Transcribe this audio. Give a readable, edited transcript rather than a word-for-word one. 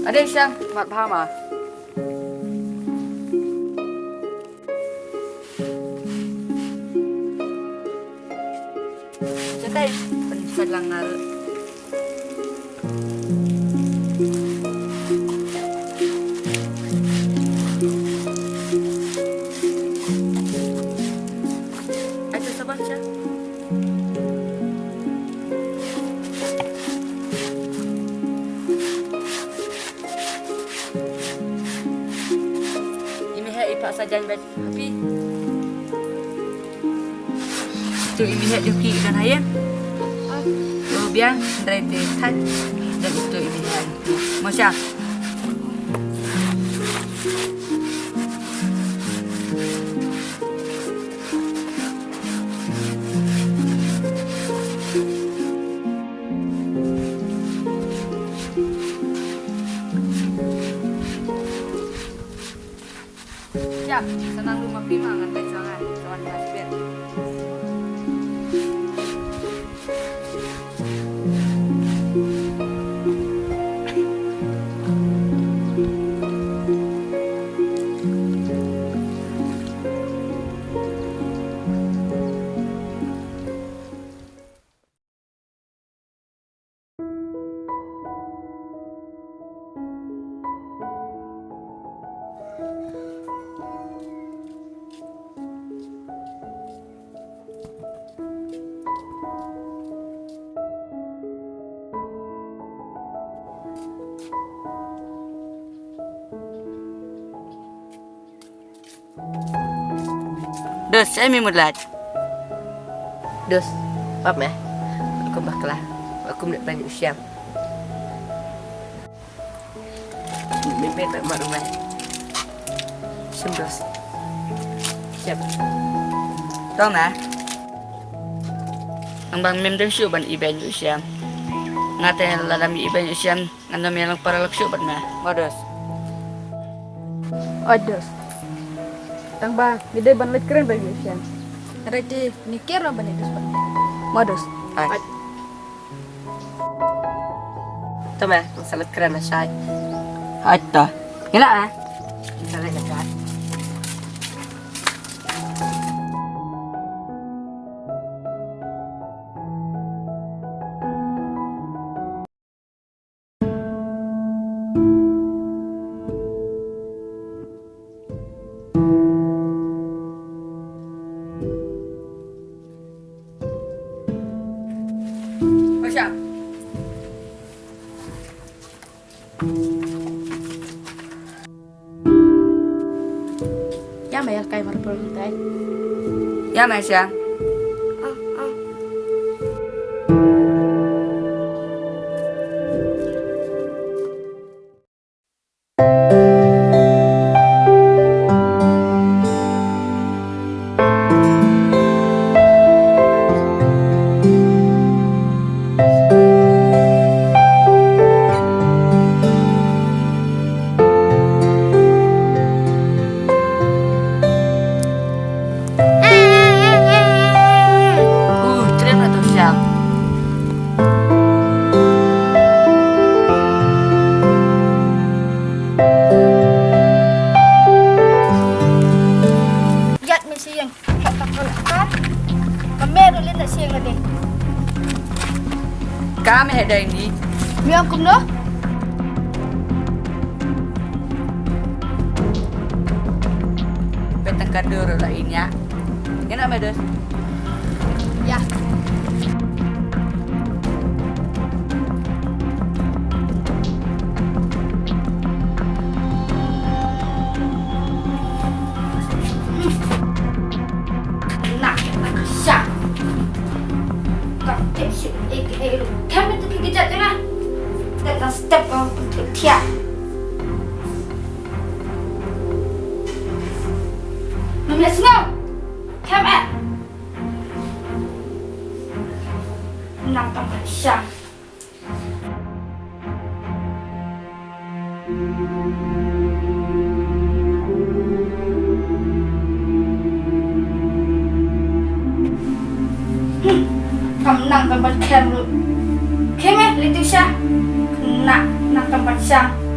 Ada Syam, mat faham ah. Cetai, penisah langar. Ayo sabar Syam. Pak sajan baju tapi tu ini hak joki dan ayam. Oh biar dari dekat dan itu ini hak. Masya. Senang rumah prima dengan baik sangat. Kawan Hasbir. Dos, saya memudlat. Dos, apa meh? Aku baklah. Aku nak tanya Syam. Mimpin nak mak rumah. Syam dos. Syam. Tahu na? Ang bang member siya ban iben yu Syam. Ngaten lalami iben yu Syam ngano melang para laksyo ban na. Modos. Odos. Tang ba, midai ban let keren bagi Syam. Ready nikir apa nih dus? Modos. Ay. Tama, salat kerana syai. Hatta. Kila ah. Salat dekat. Masya. Ya mày cây mặt bự thế. Ya Masya. Terima tu Syam. Giật mình xiềng, họ tập còn cát. Còn mẹ rồi lên lại xiềng là đi. Kami ada ini. Miệng cùng nữa. Petang kadur lainnya. Enak Medos. Dạ. Nah, siap. Cặp tiếp sự cái luôn. Theo mình cái giật thế này. Đây là step vào tiếp theo. Mình let's go. Come on. Nằm trong cái sàn. Cầm nặng cầm bật kèm rồi. Kèm ấy, lên tiêu xa. Nặng, nặng cầm bật sang.